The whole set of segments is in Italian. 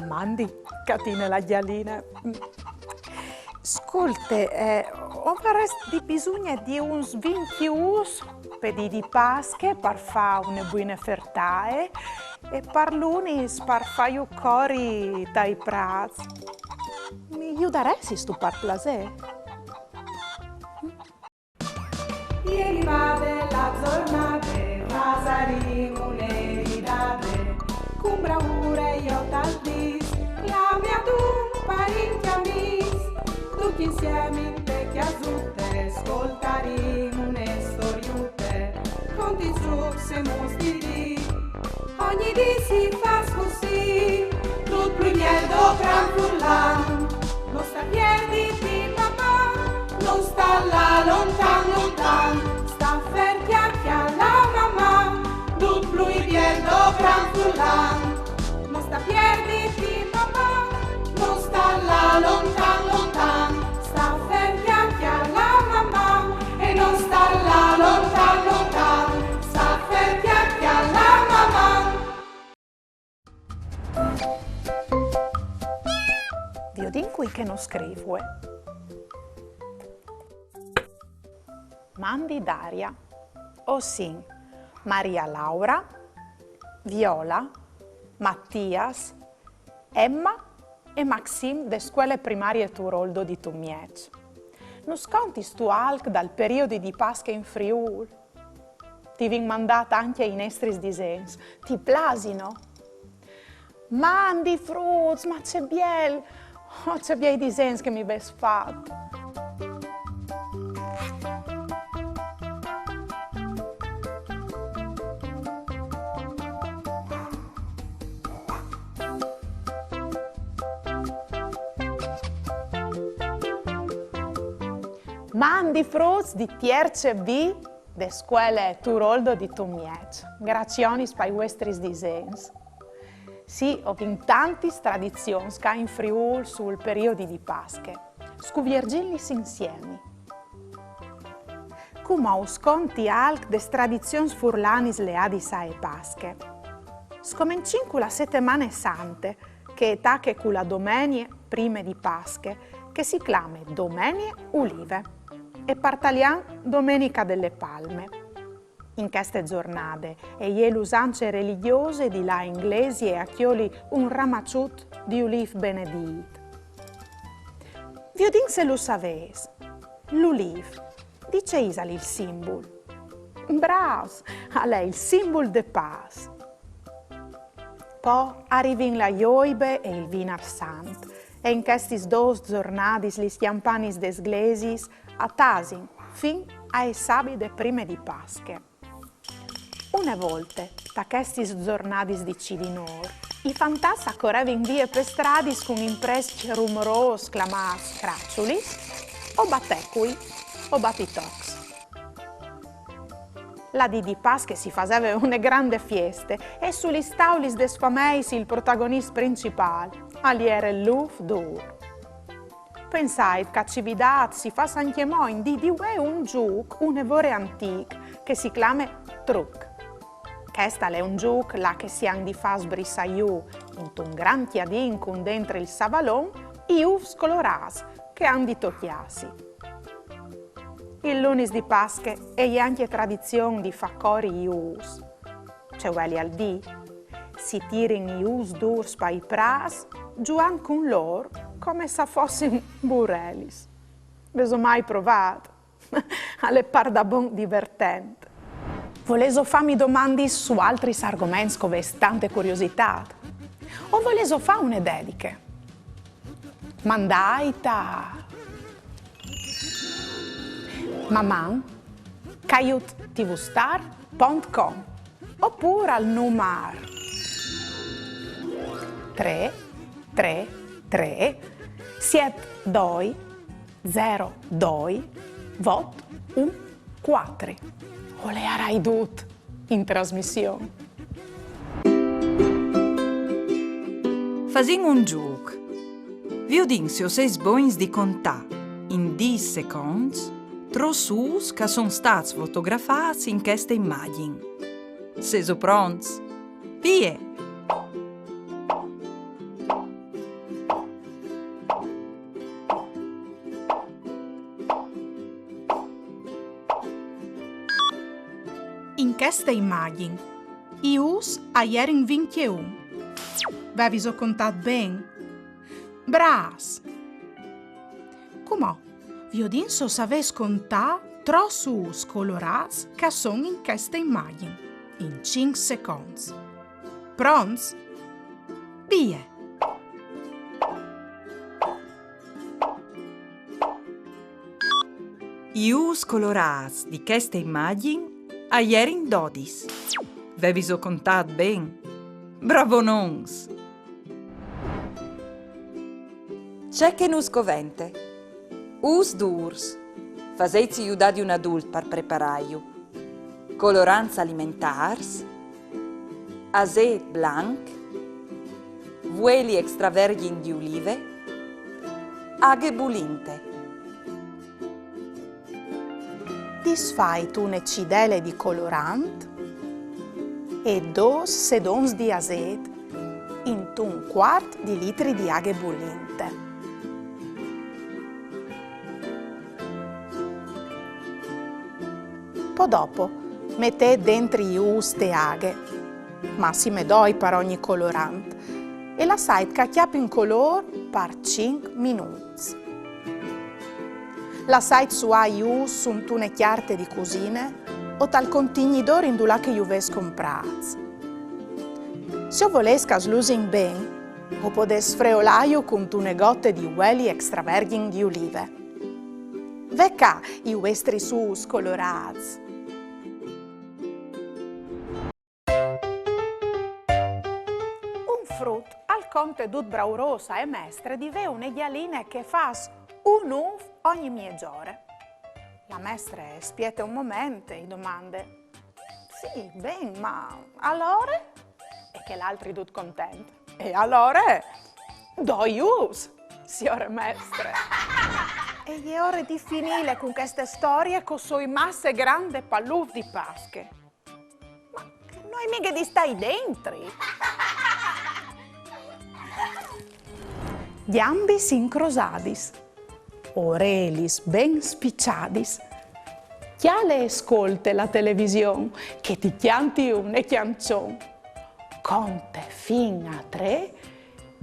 Mandi, catine la ghialina. Ascolte, ho di bisogno di un 20 us per di pasche per fare una buona fertae e per l'unis per fare cori dai prats. Mi aiuteresti tu per placer? Ieri vade la giornata, Vasarino le ridate, con bravura io t'aldis, la mia tu parenti amis, tutti insieme in te chiasutte, ascoltaremo une storiute, conti giù se mostri, ogni dì si fa così, tutto primiero gran furlan, non sta piedi di papà, non sta là lontan, sta fer chiacchia la mamma, tutto primiero gran furlan, non sta piedi di papà, non sta là lontan, sta fer chiacchia la mamma, e non sta là lontan, sta fer chiacchia la mamma. Dio din qui che non scrivo. Mandi Daria, Osin, Maria Laura, Viola, Mattias, Emma e Maxim de scuole primarie Turoldo di Tumiec. Non sconti stu alc dal periodo di Pascha in Friul. Ti vin mandata anche i nostri disegni. Ti plasino? Mandi fruits, ma c'è biel! Oh, c'è biel disegni che mi ves fatto. Mandi fruits di Tierce B de scuole Turoldo di Tumiec. Grazie per i vostri disegni. Sì, ho in tanti tradizioni che in Friul sul periodo di Pasche. Scuviergilli insieme. Come ho sconti alc de tradizioni furlanis leadis e Pasche. Scomencin con la settimane sante, che è tacche con la domenie prime di Pasche, che si chiama Domenie Ulive. E partalian Domenica delle Palme. In queste giornate e le usanze religiose di là inglesi e acchioli un ramaciut di uliv benedit. Viodin se lo saves, l'uliv, dice Isali il simbolo. Braus, a lei il simbolo de paz. Poi arrivin la Ioibe e il Vinar Sant, e in questi due giornate gli schiampanis des glesis a Tasin, fin ai sabide prime di Pasche. Una volta, da questi giornati di Cidinor, i fantasmi correvano via per strade con impressi rumorosi chiamati cracciulis, o battecui, o battitocs. La di Pasche si faceva una grande festa e sugli tavoli des fameis il protagonista principale, era l'Uf Dur. Pensai che cividat si fa anche mo in di un gioco, un evore antico, che si chiama truc. Questa è un gioco là che si han di fas brisaiu in un gran tiadin con dentro il savalon i ufs coloras che han di tocchiasi. Il lunis di Pasche è anche tradizione di fa cori i us. C'è quelli al dì, si tirin i us durs pa i pras, giuan con loro come se fossero burrelis. Veso mai provato? Alle par da bon divertente. Voleso farmi domande su altri argomenti con tante curiosità? O voleso fare une dediche? Mandaita! Maman, caiutvstar.com oppure al numero 333 72 02 vot 14. O le arai dut in trasmissione. Fasin un giuc. Vi udinse o 6 boins di contà in 10 seconds trossus che sono stati fotografati in questa immagine. Seso pronti? Vie! In questa immagine, ius a in 21. Vevi so contat ben? Bras! Comò, vi udinso saves contà trossus colorats che sono in questa immagine, in 5 seconds. Pronts? Vie! Ius colorats di questa immagine a in 12. Vevi so contat ben? Bravo nons! C'è che nus covente. Us durs. Faseizi iudà di un adult per preparaiu. Coloranza alimentars. Azet blanc. Vueli extravergin di ulive. Aghe bulinte. Disfait une cidele di colorant e 2 sedons di azet in un quart di litri di aghe bollente. Poi dopo mettete dentro ius te aghe, massime 2 per ogni colorant, e lasciate che chiappi in colore per 5 minuti. Lasciate su a ius suntune chiarte di cucine o tal contignidor in dula che iuves comprats. Se volesca slusin ben, o podes freolaiu con tune gotte di ueli extravergin di ulive. Vecca i vostri sus colorats. Un frutto al conte dut braurosa e mestre di ve une ghialine che fas un uf ogni mezz'ora. La mestre spiete un momento e domande: sì, ben, ma allora? E che l'altri dut contento. E allora? Do ius, signore mestre. E è ora di finire con queste storie con sui masse grande palluf di pasche. Ma noi mica di stai dentro. Gambis incrosadis, orelis ben spicciadis. Chiale ascolte la televisione, che ti chianti un e chiancion. Conte fin a 3,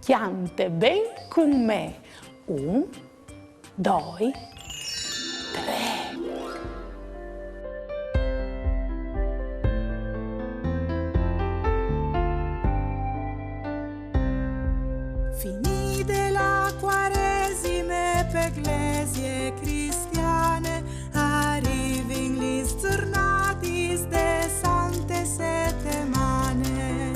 chiante ben con me. 1, 2, 3. Finite la quaresime per l'ecclesie cristiane, arrivin gli giornati de sante settimane.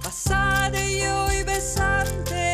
Passate io i besante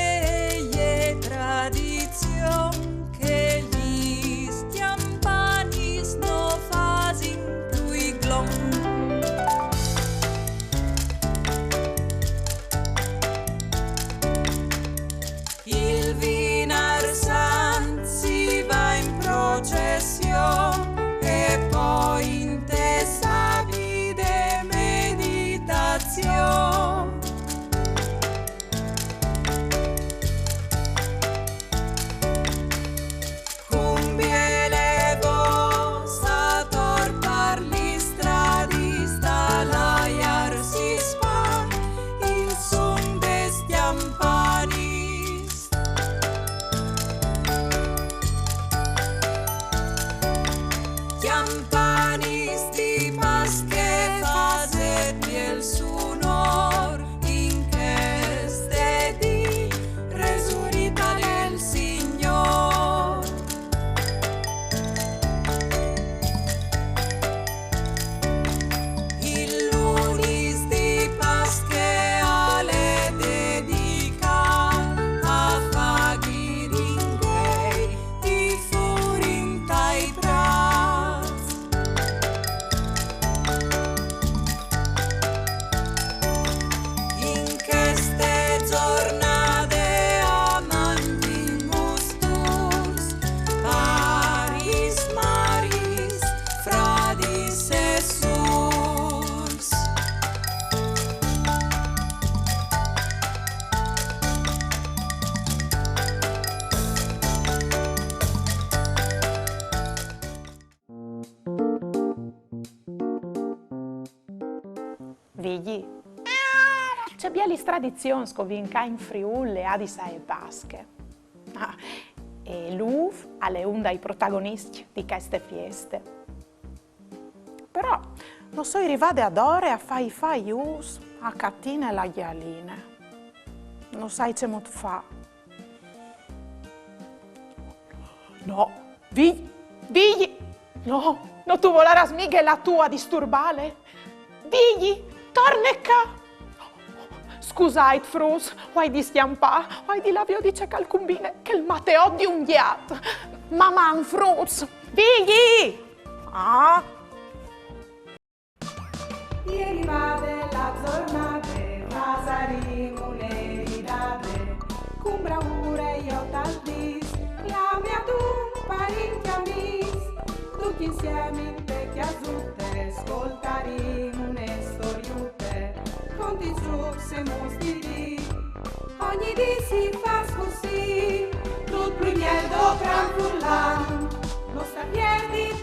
c'è bielis tradizioni che vinca in Friuli a di Sae Pasche. E l'UV è uno dei protagonisti di queste feste. Però non so arrivare ad ore a fare us a cattine e la ghialine. Non sai che molto fa. No, vigli, no, non tu voleras mica la tua disturbare? Vigli, torna qua. Scusate, Frus, vuoi di schiampà, vuoi di lavio di calcumbine, che il Matteo di un ghiat. Mamma, Frus, vigli! Ah! Ieri vade la giornata, Vasarino le ridate, con bravura io t'aldis, la mia tu parenti amis, tutti insieme in te chiasutte, ascoltaremo une storiute, conti su se mostri, ogni dì si fa così, tutto il miedo gran frullan, lo sta piedi